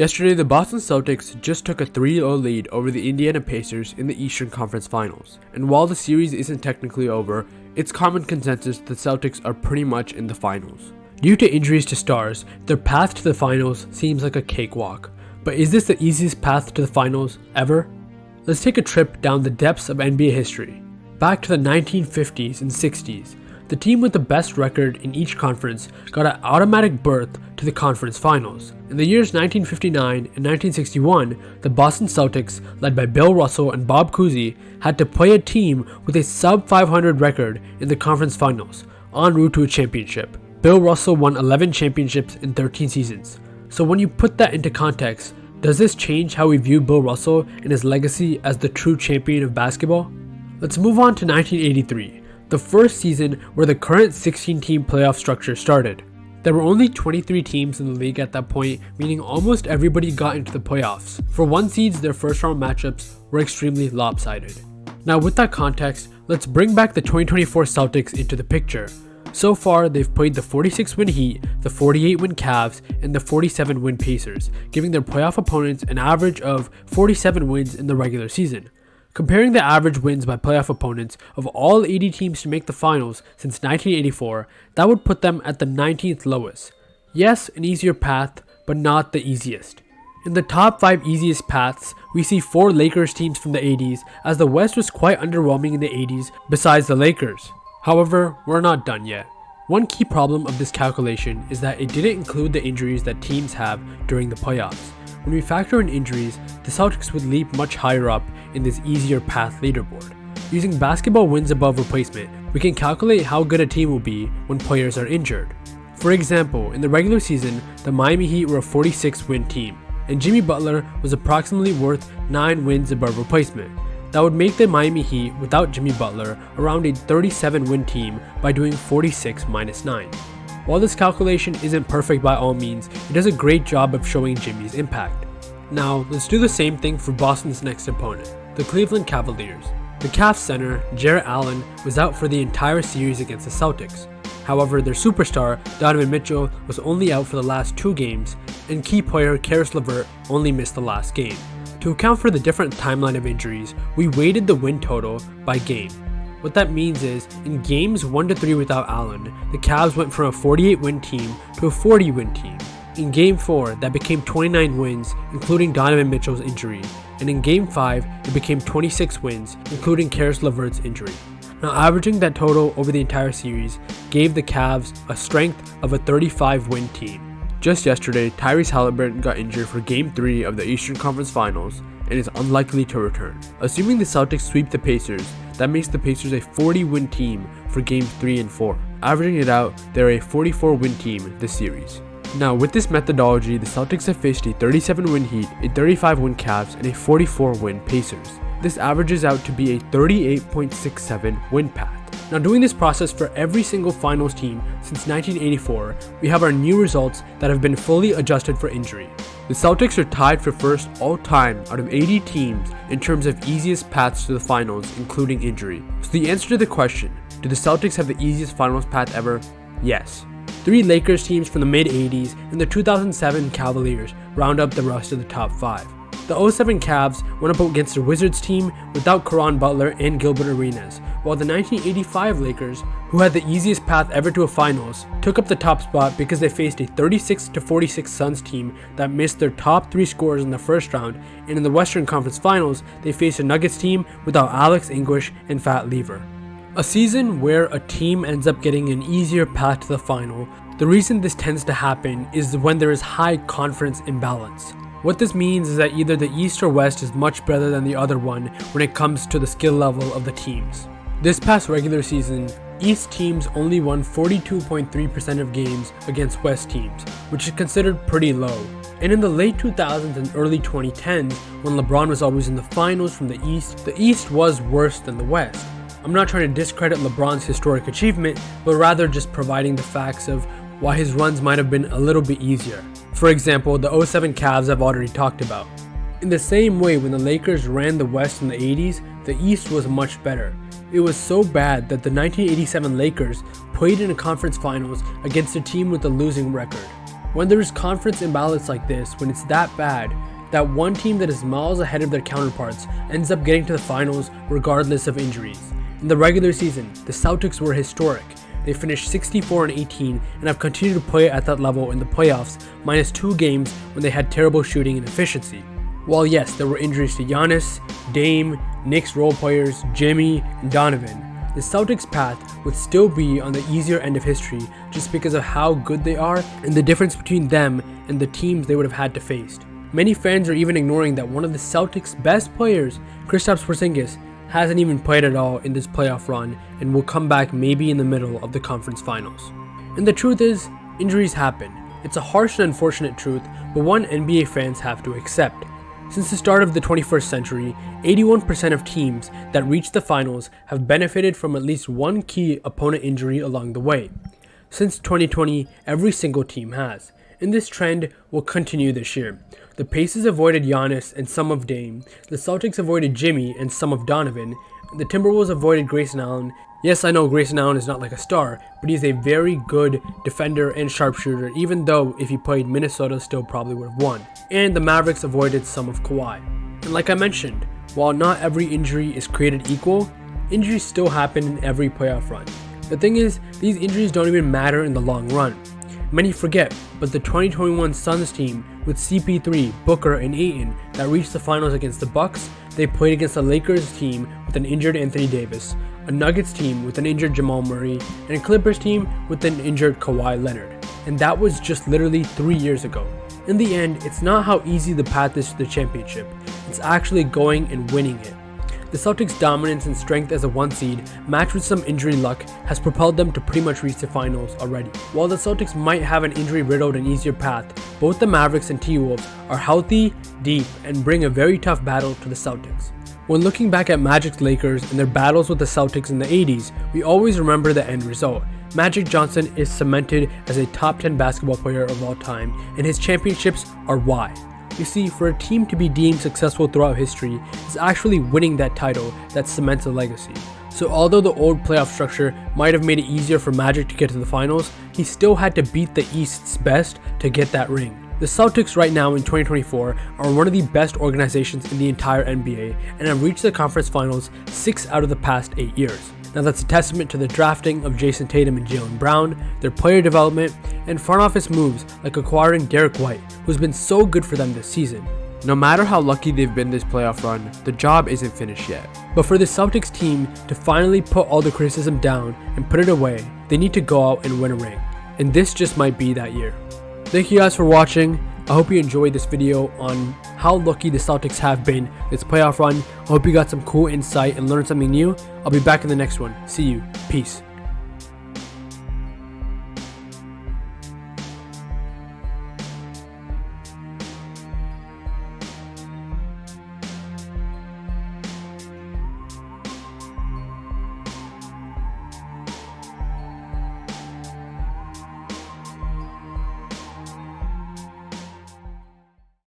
Yesterday, the Boston Celtics just took a 3-0 lead over the Indiana Pacers in the Eastern Conference Finals. And while the series isn't technically over, it's common consensus the Celtics are pretty much in the finals. Due to injuries to stars, their path to the finals seems like a cakewalk. But is this the easiest path to the finals ever? Let's take a trip down the depths of NBA history. Back to the 1950s and 60s, the team with the best record in each conference got an automatic berth to the conference finals. In the years 1959 and 1961, the Boston Celtics, led by Bill Russell and Bob Cousy, had to play a team with a sub-500 record in the conference finals, en route to a championship. Bill Russell won 11 championships in 13 seasons. So when you put that into context, does this change how we view Bill Russell and his legacy as the true champion of basketball? Let's move on to 1983, the first season where the current 16-team playoff structure started. There were only 23 teams in the league at that point, meaning almost everybody got into the playoffs. For one seeds, their first round matchups were extremely lopsided. Now with that context, let's bring back the 2024 Celtics into the picture. So far, they've played the 46-win Heat, the 48-win Cavs, and the 47-win Pacers, giving their playoff opponents an average of 47 wins in the regular season. Comparing the average wins by playoff opponents of all 80 teams to make the finals since 1984, that would put them at the 19th lowest. Yes, an easier path, but not the easiest. In the top 5 easiest paths, we see 4 Lakers teams from the 80s, as the West was quite underwhelming in the 80s besides the Lakers. However, we're not done yet. One key problem of this calculation is that it didn't include the injuries that teams have during the playoffs. When we factor in injuries, the Celtics would leap much higher up in this easier path leaderboard. Using basketball wins above replacement, we can calculate how good a team will be when players are injured. For example, in the regular season, the Miami Heat were a 46-win team, and Jimmy Butler was approximately worth 9 wins above replacement. That would make the Miami Heat, without Jimmy Butler, around a 37-win team by doing 46 minus 9. While this calculation isn't perfect by all means, it does a great job of showing Jimmy's impact. Now, let's do the same thing for Boston's next opponent, the Cleveland Cavaliers. The Cavs center, Jarrett Allen, was out for the entire series against the Celtics. However, their superstar, Donovan Mitchell, was only out for the last 2 games, and key player Caris LeVert only missed the last game. To account for the different timeline of injuries, we weighted the win total by game. What that means is, in games 1 to 3 without Allen, the Cavs went from a 48-win team to a 40-win team. In Game 4, that became 29 wins, including Donovan Mitchell's injury, and in Game 5, it became 26 wins, including Caris LeVert's injury. Now, averaging that total over the entire series gave the Cavs a strength of a 35-win team. Just yesterday, Tyrese Halliburton got injured for Game 3 of the Eastern Conference Finals and is unlikely to return. Assuming the Celtics sweep the Pacers, that makes the Pacers a 40-win team for Games 3 and 4. Averaging it out, they're a 44-win team this series. Now, with this methodology, the Celtics have faced a 37-win Heat, a 35-win Cavs, and a 44-win Pacers. This averages out to be a 38.67 win path. Now, doing this process for every single finals team since 1984, we have our new results that have been fully adjusted for injury. The Celtics are tied for first all time out of 80 teams in terms of easiest paths to the finals, including injury. So the answer to the question, do the Celtics have the easiest finals path ever? Yes. 3 Lakers teams from the mid-80s and the 2007 Cavaliers round up the rest of the top 5. The 07 Cavs went up against the Wizards team without Caron Butler and Gilbert Arenas, while the 1985 Lakers, who had the easiest path ever to a finals, took up the top spot because they faced a 36-46 Suns team that missed their top 3 scorers in the first round, and in the Western Conference Finals, they faced a Nuggets team without Alex English and Fat Lever. A season where a team ends up getting an easier path to the final, the reason this tends to happen is when there is high conference imbalance. What this means is that either the East or West is much better than the other one when it comes to the skill level of the teams. This past regular season, East teams only won 42.3% of games against West teams, which is considered pretty low. And in the late 2000s and early 2010s, when LeBron was always in the finals from the East was worse than the West. I'm not trying to discredit LeBron's historic achievement, but rather just providing the facts of why his runs might have been a little bit easier. For example, the 07 Cavs I've already talked about. In the same way, when the Lakers ran the West in the 80s, the East was much better. It was so bad that the 1987 Lakers played in a conference finals against a team with a losing record. When there's conference imbalance like this, when it's that bad, that one team that is miles ahead of their counterparts ends up getting to the finals regardless of injuries. In the regular season, the Celtics were historic. They finished 64-18 and have continued to play at that level in the playoffs, minus 2 games when they had terrible shooting and efficiency. While yes, there were injuries to Giannis, Dame, Knicks role players, Jimmy, and Donovan, the Celtics' path would still be on the easier end of history just because of how good they are and the difference between them and the teams they would have had to face. Many fans are even ignoring that one of the Celtics' best players, Kristaps Porzingis, hasn't even played at all in this playoff run and will come back maybe in the middle of the conference finals. And the truth is, injuries happen. It's a harsh and unfortunate truth, but one NBA fans have to accept. Since the start of the 21st century, 81% of teams that reach the finals have benefited from at least one key opponent injury along the way. Since 2020, every single team has, and this trend will continue this year. The Pacers avoided Giannis and some of Dame, the Celtics avoided Jimmy and some of Donovan, the Timberwolves avoided Grayson Allen. Yes, I know Grayson Allen is not like a star, but he's a very good defender and sharpshooter, even though if he played Minnesota still probably would have won. And the Mavericks avoided some of Kawhi. And like I mentioned, while not every injury is created equal, injuries still happen in every playoff run. The thing is, these injuries don't even matter in the long run. Many forget, but the 2021 Suns team with CP3, Booker, and Ayton that reached the finals against the Bucks, they played against a Lakers team with an injured Anthony Davis, a Nuggets team with an injured Jamal Murray, and a Clippers team with an injured Kawhi Leonard. And that was just literally 3 years ago. In the end, it's not how easy the path is to the championship, it's actually going and winning it. The Celtics' dominance and strength as a 1 seed, matched with some injury luck, has propelled them to pretty much reach the finals already. While the Celtics might have an injury-riddled and easier path, both the Mavericks and T-Wolves are healthy, deep, and bring a very tough battle to the Celtics. When looking back at Magic's Lakers and their battles with the Celtics in the 80s, we always remember the end result. Magic Johnson is cemented as a top 10 basketball player of all time, and his championships are why. You see, for a team to be deemed successful throughout history is actually winning that title that cements a legacy. So although the old playoff structure might have made it easier for Magic to get to the finals, he still had to beat the East's best to get that ring. The Celtics right now in 2024 are one of the best organizations in the entire NBA and have reached the conference finals 6 out of the past 8 years. Now that's a testament to the drafting of Jason Tatum and Jaylen Brown, their player development, and front office moves like acquiring Derek White, who's been so good for them this season. No matter how lucky they've been this playoff run, the job isn't finished yet. But for the Celtics team to finally put all the criticism down and put it away, they need to go out and win a ring. And this just might be that year. Thank you guys for watching. I hope you enjoyed this video on how lucky the Celtics have been this playoff run. I hope you got some cool insight and learned something new. I'll be back in the next one. See you. Peace.